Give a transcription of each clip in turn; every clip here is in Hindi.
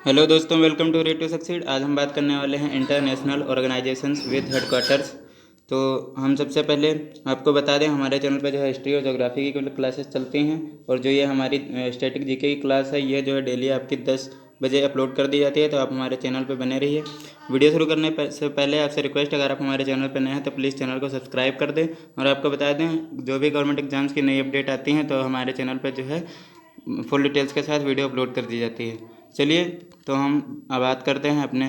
हेलो दोस्तों, welcome to Read to Succeed. आज हम बात करने वाले हैं इंटरनेशनल ऑर्गेनाइजेशंस विद हेडक्वार्टर्स। तो हम सबसे पहले आपको बता दें, हमारे चैनल पर जो है हिस्ट्री और जोग्राफी की क्लासेस चलती हैं, और जो ये हमारी स्टैटिक जीके की क्लास है, ये जो है डेली आपकी 10 बजे अपलोड कर दी जाती है। तो आप हमारे चैनल पर बने रहिए। वीडियो शुरू करने से पहले आपसे रिक्वेस्ट, अगर आप हमारे चैनल पर नए हैं तो प्लीज़ चैनल को सब्सक्राइब कर दें। और आपको बता दें, जो भी गवर्नमेंट एग्जाम्स की नई अपडेट आती हैं तो हमारे चैनल पर जो है फुल डिटेल्स के साथ वीडियो अपलोड कर दी जाती है। चलिए, तो हम अब बात करते हैं अपने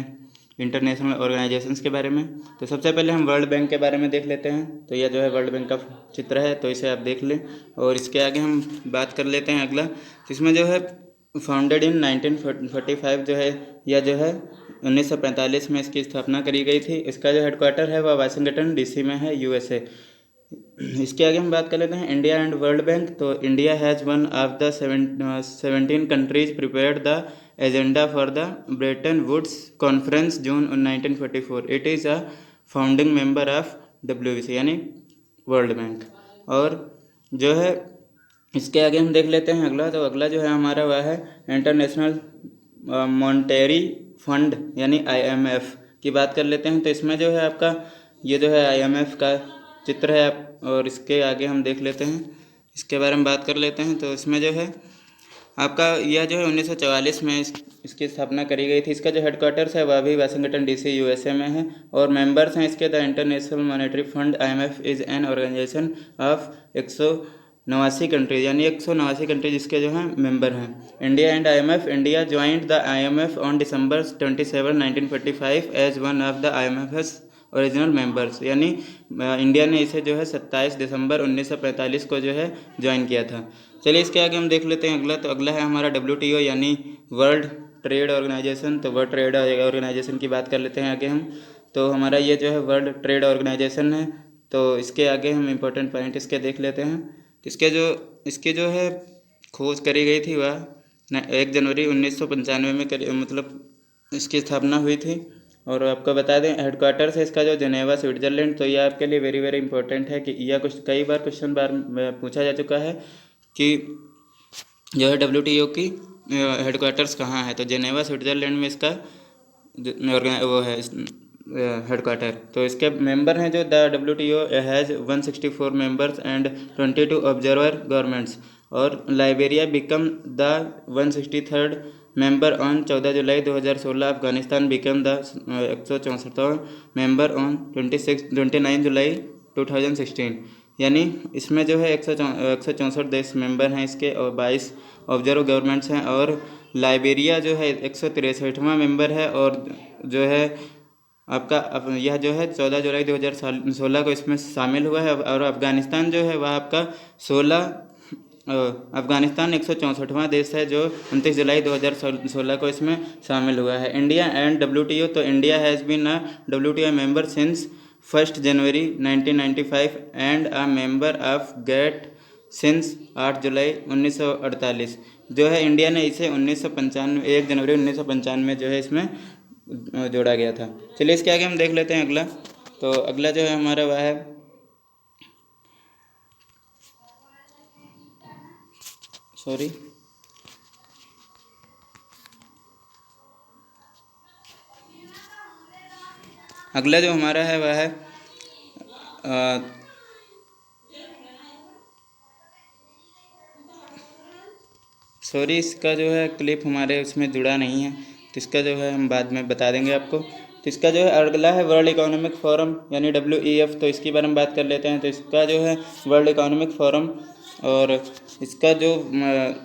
इंटरनेशनल ऑर्गेनाइजेशंस के बारे में। तो सबसे पहले हम वर्ल्ड बैंक के बारे में देख लेते हैं। तो यह जो है वर्ल्ड बैंक का चित्र है, तो इसे आप देख लें। और इसके आगे हम बात कर लेते हैं अगला। तो इसमें जो है फाउंडेड इन 1945 जो है, यह जो है 1945 में इसकी स्थापना करी गई थी। इसका जो हेडक्वार्टर है वह वाशिंगटन डीसी में है, यूएसए। इसके आगे हम बात कर लेते हैं इंडिया एंड वर्ल्ड बैंक। तो India has one of the 17 countries prepared the agenda for the Bretton Woods conference June 1944। It is a founding member of WBC यानी वर्ल्ड बैंक। और जो है इसके आगे हम देख लेते हैं अगला। तो अगला जो है हमारा वह है इंटरनेशनल मॉनेटरी फंड यानी IMF की बात कर लेते हैं। तो इसमें जो है आपका ये जो है IMF का चित्र है आप, और इसके आगे हम देख लेते हैं, इसके बारे में बात कर लेते हैं। तो इसमें जो है आपका यह जो है 1944 में इसकी स्थापना करी गई थी। इसका जो हेडक्वार्टर्स है वह भी वाशिंगटन डीसी यूएसए में है। और मेंबर्स हैं इसके the International Monetary Fund IMF is an organisation of 189 countries यानी 189 कंट्रीज इसके जो हैं मेंबर हैं। India and IMF, India joined the IMF on December 27, 1945 as one of the IMF's original members यानी इंडिया ने इसे जो है 27 दिसंबर 1945 को जो है ज्वाइन किया था। चलिए, इसके आगे हम देख लेते हैं अगला। तो अगला है हमारा WTO यानी वर्ल्ड ट्रेड ऑर्गेनाइजेशन। तो वर्ल्ड ट्रेड ऑर्गेनाइजेशन की बात कर लेते हैं आगे हम। तो हमारा ये जो है वर्ल्ड ट्रेड ऑर्गेनाइजेशन है। तो इसके आगे हम इम्पोर्टेंट पॉइंट इसके देख लेते हैं। इसके जो है खोज करी गई थी वह 1 जनवरी 1995 में मतलब इसकी स्थापना हुई थी। और आपको बता दें हेडक्वार्टर्स है इसका जो जेनेवा, स्विट्ज़रलैंड। तो यह आपके लिए वेरी वेरी इंपॉर्टेंट है कि यह कुछ कई बार क्वेश्चन में पूछा जा चुका है कि जो है WTO की हेडक्वार्टर्स कहाँ है। तो जेनेवा, स्विट्ज़रलैंड में इसका वो है हेडक्वार्टर। तो इसके मेंबर हैं जो the WTO has 164 members and 22 observer governments. और Liberia become the 163rd member on 14 July 2016। Afghanistan become the 164वां मेंबर ऑन 29 जुलाई 2016। यानी इसमें जो है 164 देश मेंबर हैं इसके, और 22 ऑब्जर्व गवर्नमेंट्स हैं। और लाइबेरिया जो है 163वां मेंबर है, और जो है आपका यह जो है 14 जुलाई 2016 को इसमें शामिल हुआ है। और अफ़गानिस्तान जो है वह आपका 164वां देश है जो 29 जुलाई 2016 को इसमें शामिल हुआ है। India and WTO। तो India has been a WTO member since 1 January 1995 and a member of GATT since 8 July 1948। जो है इंडिया ने इसे 1 जनवरी 1995 जो है इसमें जोड़ा गया था। चलिए, इसके आगे हम देख लेते हैं अगला। तो अगला जो है हमारा वह है अगला जो हमारा है वह है इसका जो है क्लिप हमारे उसमें जुड़ा नहीं है, तो इसका जो है हम बाद में बता देंगे आपको। तो इसका जो है अगला है वर्ल्ड इकोनॉमिक फोरम यानी WEF। तो इसके बारे में बात कर लेते हैं। तो इसका जो है वर्ल्ड इकोनॉमिक फोरम, और इसका जो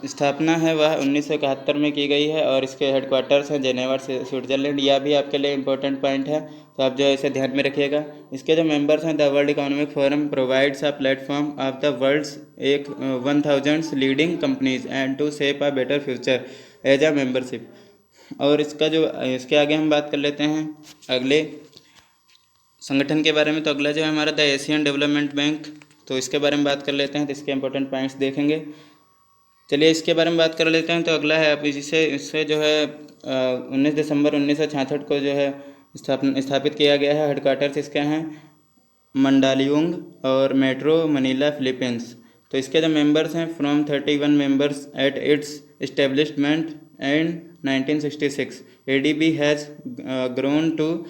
स्थापना है वह 1971 में की गई है। और इसके हेडक्वार्टर्स हैं जेनेवा, स्विट्ज़रलैंड। यह भी आपके लिए इंपॉर्टेंट पॉइंट है, तो आप जो है इसे ध्यान में रखिएगा। इसके जो मेंबर्स हैं, the World Economic Forum provides a platform of the world's 1000 leading companies and to shape a better future as a membership. और इसके आगे हम बात कर लेते हैं अगले संगठन के बारे में। तो अगला जो है हमारा द एशियन डेवलपमेंट बैंक। तो इसके बारे में बात कर लेते हैं। तो इसके इंपॉर्टेंट पॉइंट्स देखेंगे। चलिए, इसके बारे में बात कर लेते हैं। तो अगला है आप इससे जो है 19 दिसंबर 1966 को जो है स्थापित किया गया है। हेडक्वार्टर्स इसके हैं मंडालियुंग और मेट्रो मनीला, फिलीपींस। तो इसके जो मेंबर्स हैं from 31 members at its establishment and 1966. ADB has grown to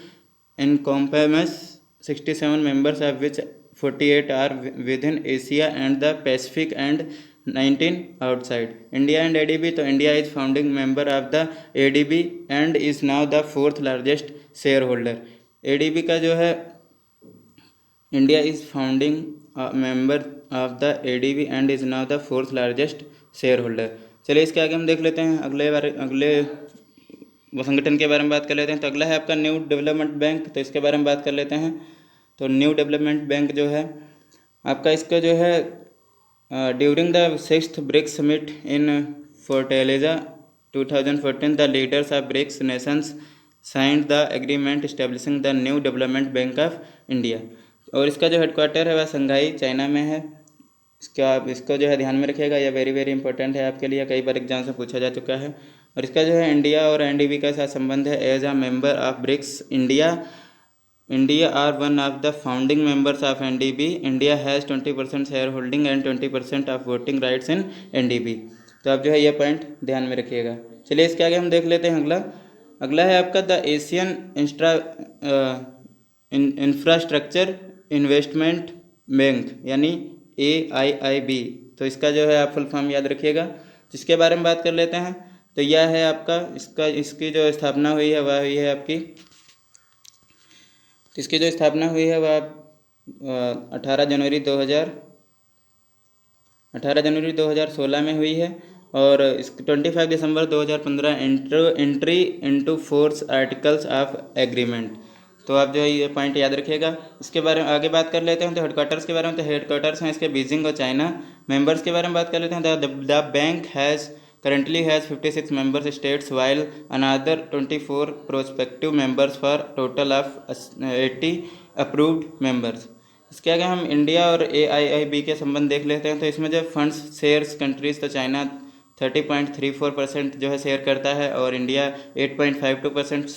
encompass 67 members, of which 48 are within Asia and the Pacific and 19 outside. India and ADB, तो India is founding member of the ADB and is now the 4th largest shareholder. ADB का जो है India is founding member of the ADB and is now the 4th largest share holder. चलिए इसके आगे हम देख लेते हैं अगले संगठन के बारे में बात कर लेते हैं। तो अगला है आपका न्यू डेवलपमेंट बैंक, तो इसके बारे में बात कर लेते हैं। तो न्यू डेवलपमेंट बैंक जो है आपका, इसका जो है during the 6th BRICS summit in Fortaleza 2014 the leaders of BRICS nations signed the agreement establishing the new development bank of India. और इसका जो हेडक्वार्टर है वह शंघाई चाइना में है। इसको जो है ध्यान में रखिएगा, यह वेरी वेरी इंपॉर्टेंट है आपके लिए, कई बार एग्जाम से पूछा जा चुका है। और इसका जो है इंडिया और एनडीबी का साथ संबंध है। As a member of BRICS India are one of the founding members of NDB. India has 20% share holding and 20% of voting rights in NDB. तो आप जो है ये पॉइंट ध्यान में रखिएगा। चलिए इसके आगे हम देख लेते हैं। अगला है आपका the Asian infrastructure investment bank यानी AIIB। तो इसका जो है आप फुल फॉर्म याद रखिएगा। जिसके बारे में बात कर लेते हैं तो यह है आपका इसकी जो स्थापना हुई है वह हुई है आपकी, इसकी जो स्थापना हुई है वह 18 जनवरी 2016 में हुई है। और इस 25 दिसंबर 2015 entry into force articles of agreement. तो आप जो है ये पॉइंट याद रखिएगा। इसके बारे में आगे बात कर लेते हैं। तो हेडक्वार्टर्स के बारे में, तो हेडक्वार्टर्स हैं इसके बीजिंग और चाइना। मेंबर्स के बारे में बात कर लेते हैं। The bank currently has 56 member states while another 24 prospective members for total of 80 approved members। इसके आगे हम इंडिया और AIIB के संबंध देख लेते हैं। तो इसमें जो फंड्स शेयर्स कंट्रीज, तो चाइना 30.34% जो है शेयर करता है और इंडिया 8.52%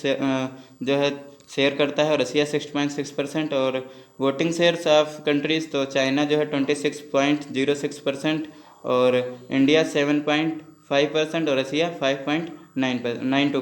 जो है शेयर करता है और रसिया 6.6%। और वोटिंग शेयर्स ऑफ कंट्रीज, तो चाइना जो है 26.06% और इंडिया 7.5% और रसिया 5.92%।